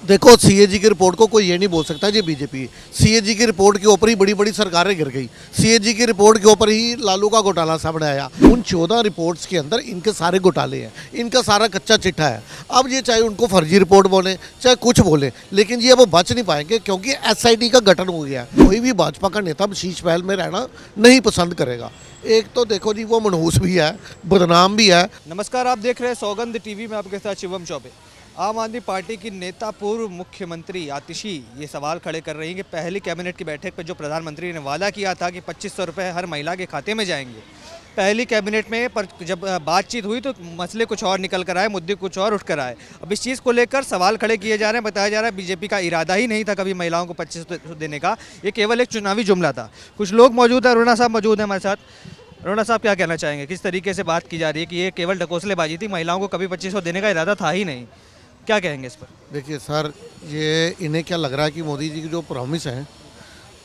देखो सीएजी की रिपोर्ट को कोई ये नहीं बोल सकता ये बीजेपी। सीएजी की रिपोर्ट के ऊपर ही बड़ी बड़ी सरकारें गिर गई। सीएजी की रिपोर्ट के ऊपर ही लालू का घोटाला सामने आया। उन 14 रिपोर्ट्स के अंदर इनके सारे घोटाले हैं, इनका सारा कच्चा चिट्ठा है। अब ये चाहे उनको फर्जी रिपोर्ट बोले चाहे कुछ बोले, लेकिन ये अब बच नहीं पाएंगे क्योंकि एसआईटी का गठन हो गया है। कोई भी भाजपा का नेता शीश महल में रहना नहीं पसंद करेगा। एक तो देखो जी वो मनहूस भी है, बदनाम भी है। नमस्कार, आप देख रहे हैं सौगंध टीवी में, आपके साथ शिवम चौबे। आम आदमी पार्टी की नेता पूर्व मुख्यमंत्री आतिशी ये सवाल खड़े कर रही हैं कि पहली कैबिनेट की बैठक पर जो प्रधानमंत्री ने वादा किया था कि 2500 रुपये हर महिला के खाते में जाएंगे, पहली कैबिनेट में पर जब बातचीत हुई तो मसले कुछ और निकल कर आए, मुद्दे कुछ और उठ कर आए। अब इस चीज़ को लेकर सवाल खड़े किए जा रहे हैं। बताया जा रहा है बीजेपी का इरादा ही नहीं था कभी महिलाओं को 2500 देने का, ये केवल एक चुनावी जुमला था। कुछ लोग मौजूद हैं, अरुणा साहब मौजूद हैं हमारे साथ। अरुणा साहब, क्या कहना चाहेंगे? किस तरीके से बात की जा रही है कि ये केवल ढकोसलेबाजी थी, महिलाओं को कभी 2500 देने का इरादा था ही नहीं, क्या कहेंगे इस पर? देखिए सर, ये इन्हें क्या लग रहा है कि मोदी जी की जो प्रॉमिस हैं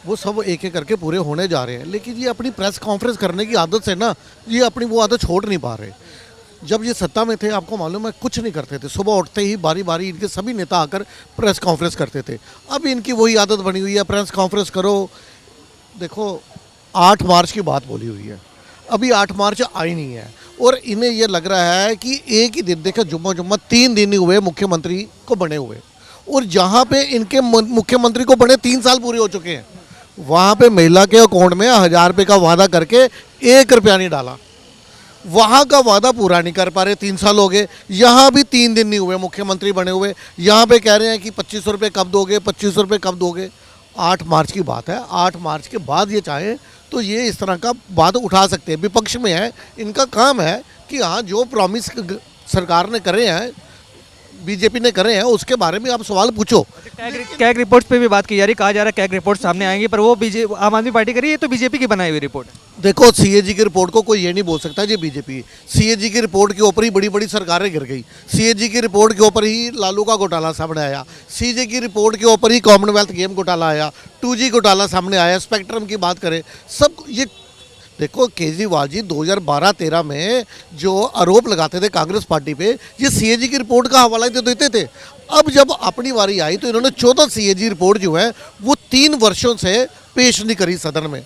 वो सब एक एक करके पूरे होने जा रहे हैं, लेकिन ये अपनी प्रेस कॉन्फ्रेंस करने की आदत से ना ये अपनी वो आदत छोड़ नहीं पा रहे। जब ये सत्ता में थे आपको मालूम है कुछ नहीं करते थे, सुबह उठते ही बारी बारी इनके सभी नेता आकर प्रेस कॉन्फ्रेंस करते थे। अब इनकी वही आदत बनी हुई है, प्रेस कॉन्फ्रेंस करो। देखो 8 मार्च की बात बोली हुई है, अभी 8 मार्च आई नहीं है और इन्हें यह लग रहा है कि एक ही दिन, देखो जुम्मा 3 दिन ही हुए मुख्यमंत्री को बने हुए, और जहाँ पे इनके मुख्यमंत्री को बने 3 साल पूरे हो चुके हैं, वहाँ पे महिला के अकाउंट में 1000 रुपये का वादा करके 1 रुपया नहीं डाला। वहाँ का वादा पूरा नहीं कर पा रहे, 3 साल हो गए। यहाँ भी 3 दिन नहीं हुए मुख्यमंत्री बने हुए, यहाँ पे कह रहे हैं कि 2500 रुपये कब दोगे, 2500 रुपये कब दोगे। 8 मार्च की बात है, 8 मार्च के बाद ये चाहें तो ये इस तरह का बात उठा सकते हैं। विपक्ष में है, इनका काम है कि हाँ जो प्रॉमिस सरकार ने करे हैं, बीजेपी ने करे हैं, उसके बारे में आप सवाल पूछो। कैग रिपोर्ट्स पे भी बात की जा रही है, कहा जा रहा है कैग रिपोर्ट सामने आएंगी, पर वो आम आदमी पार्टी करी है, तो बीजेपी की बनाई हुई रिपोर्ट है। देखो सीएजी की रिपोर्ट को कोई ये नहीं बोल सकता ये बीजेपी। सीएजी की रिपोर्ट के ऊपर ही बड़ी बड़ी सरकारें गिर गई। सीएजी की रिपोर्ट के ऊपर ही लालू का घोटाला सामने आया। सीएजी की रिपोर्ट के ऊपर ही कॉमनवेल्थ गेम घोटाला आया, 2G घोटाला सामने आया, स्पेक्ट्रम की बात करें, सब ये देखो। केजरीवाल जी 2012-13 में जो आरोप लगाते थे कांग्रेस पार्टी पे, ये सीएजी की रिपोर्ट का हवाला ही तो देते थे। अब जब अपनी बारी आई तो इन्होंने 14 सीएजी रिपोर्ट जो है वो 3 वर्षों से पेश नहीं करी सदन में।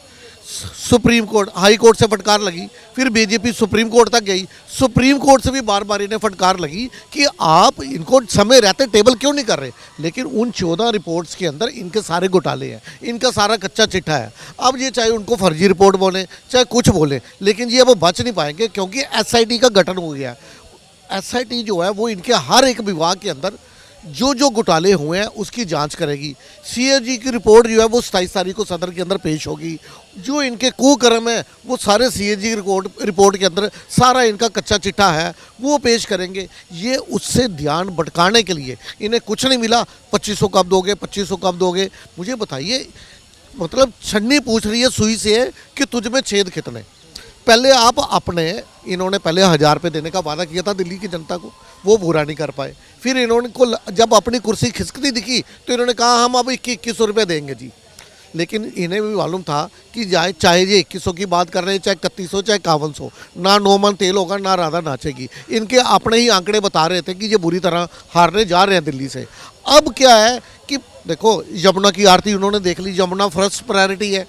सुप्रीम कोर्ट, हाई कोर्ट से फटकार लगी, फिर बीजेपी सुप्रीम कोर्ट तक गई, सुप्रीम कोर्ट से भी बार बार इन्हें फटकार लगी कि आप इनको समय रहते टेबल क्यों नहीं कर रहे। लेकिन उन 14 रिपोर्ट्स के अंदर इनके सारे घोटाले हैं, इनका सारा कच्चा चिट्ठा है। अब ये चाहे उनको फर्जी रिपोर्ट बोले चाहे कुछ बोले, लेकिन ये अब बच नहीं पाएंगे क्योंकि एसआईटी का गठन हो गया है। एसआईटी जो है वो इनके हर एक विभाग के अंदर जो जो घोटाले हुए हैं उसकी जांच करेगी। सीएजी की रिपोर्ट जो है वो 27 तारीख को सदन के अंदर पेश होगी। जो इनके कुकर्म है वो सारे सीएजी रिपोर्ट के अंदर सारा इनका कच्चा चिट्ठा है वो पेश करेंगे। ये उससे ध्यान भटकाने के लिए, इन्हें कुछ नहीं मिला, 2500 कब दोगे, 2500 कब दोगे। मुझे बताइए, मतलब छन्नी पूछ रही है सुई से कि तुझ में छेद कितने। पहले आप अपने, इन्होंने पहले 1000 रुपये देने का वादा किया था दिल्ली की जनता को, वो पूरा नहीं कर पाए। फिर इन्होंने को जब अपनी कुर्सी खिसकती दिखी तो इन्होंने कहा हम अब 2100 रुपये देंगे जी। लेकिन इन्हें भी मालूम था कि चाहे ये 2100 की बात कर रहे हैं, चाहे 3100, चाहे 5100, ना 9 मन तेल होगा, ना राधा नाचेगी। इनके अपने ही आंकड़े बता रहे थे कि ये बुरी तरह हारने जा रहे हैं दिल्ली से। अब क्या है कि देखो यमुना की आरती उन्होंने देख ली, यमुना फर्स्ट प्रायोरिटी है।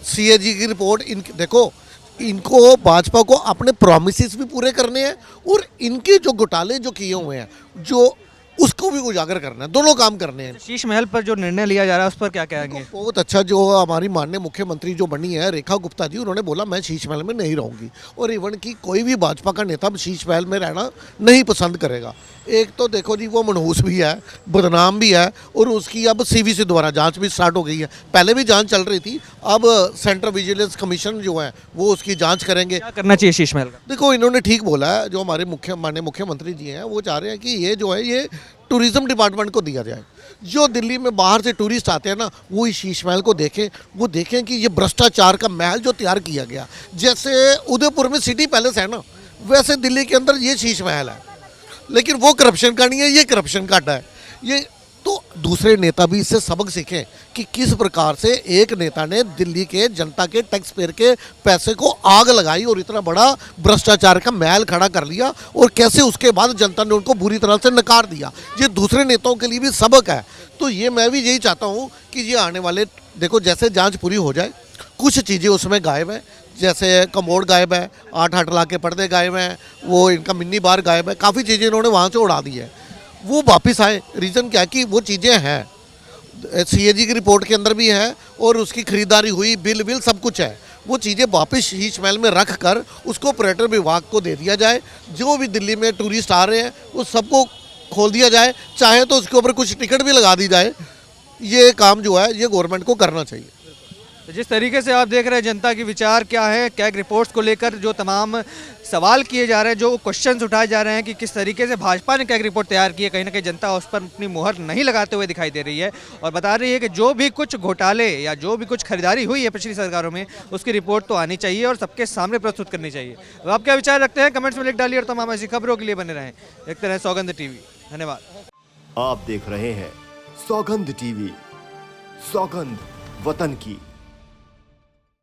सीएजी की रिपोर्ट देखो, इनको भाजपा को अपने प्रॉमिसेस भी पूरे करने हैं और इनके जो घोटाले जो किए हुए हैं जो उसको भी उजागर करना है, दोनों काम करने हैं। शीश महल पर जो निर्णय लिया जा रहा है उस पर क्या कहेंगे? बहुत अच्छा, जो हमारी माननीय मुख्यमंत्री जो बनी है रेखा गुप्ता जी, उन्होंने बोला मैं शीश महल में नहीं रहूंगी, और इवन की कोई भी भाजपा का नेता शीश महल में रहना नहीं पसंद करेगा। एक तो देखो जी वो मनहूस भी है, बदनाम भी है, और उसकी अब सीवीसी द्वारा जांच भी स्टार्ट हो गई है। पहले भी जांच चल रही थी, अब सेंट्रल विजिलेंस कमीशन जो है वो उसकी जांच करेंगे। क्या करना चाहिए शीश महल का? देखो इन्होंने ठीक बोला है, जो हमारे माननीय मुख्यमंत्री जी हैं वो चाह रहे हैं कि ये जो है ये टूरिज्म डिपार्टमेंट को दिया जाए। जो दिल्ली में बाहर से टूरिस्ट आते हैं ना, वो इस शीश महल को देखें, वो देखें कि ये भ्रष्टाचार का महल जो तैयार किया गया, जैसे उदयपुर में सिटी पैलेस है ना, वैसे दिल्ली के अंदर ये शीश महल है। लेकिन वो करप्शन का नहीं है, ये करप्शन का है। ये तो दूसरे नेता भी इससे सबक सीखें कि किस प्रकार से एक नेता ने दिल्ली के जनता के टैक्स पेयर के पैसे को आग लगाई और इतना बड़ा भ्रष्टाचार का महल खड़ा कर लिया, और कैसे उसके बाद जनता ने उनको बुरी तरह से नकार दिया। ये दूसरे नेताओं के लिए भी सबक है। तो ये मैं भी यही चाहता हूँ कि ये आने वाले, देखो जैसे जांच पूरी हो जाए, कुछ चीज़ें उसमें गायब है, जैसे कमोड गायब है, 8-8 लाख के पर्दे गायब हैं, वो इनका मिनी बार गायब है, काफ़ी चीज़ें इन्होंने वहाँ से उड़ा दी है, वो वापस आए। रीज़न क्या है कि वो चीज़ें हैं, सीएजी की रिपोर्ट के अंदर भी है, और उसकी खरीदारी हुई, बिल सब कुछ है। वो चीज़ें वापस शीश महल में रख कर उसको पर्यटन विभाग को दे दिया जाए। जो भी दिल्ली में टूरिस्ट आ रहे हैं उस सबको खोल दिया जाए, चाहे तो उसके ऊपर कुछ टिकट भी लगा दी जाए। ये काम जो है ये गवर्नमेंट को करना चाहिए। तो जिस तरीके से आप देख रहे हैं जनता के विचार क्या है, कैग रिपोर्ट्स को लेकर जो तमाम सवाल किए जा रहे हैं, जो क्वेश्चंस उठाए जा रहे हैं कि किस तरीके से भाजपा ने कैग रिपोर्ट तैयार की है, कहीं ना कहीं जनता उस पर अपनी मुहर नहीं लगाते हुए दिखाई दे रही है और बता रही है कि जो भी कुछ घोटाले या जो भी कुछ खरीदारी हुई है पिछली सरकारों में, उसकी रिपोर्ट तो आनी चाहिए और सबके सामने प्रस्तुत करनी चाहिए। तो आप क्या विचार रखते हैं, कमेंट्स में लिख डालिए और तमाम ऐसी खबरों के लिए बने रहें। देखते रहें सौगंध टीवी। धन्यवाद। आप देख रहे हैं सौगंध टीवी, सौगंध वतन की।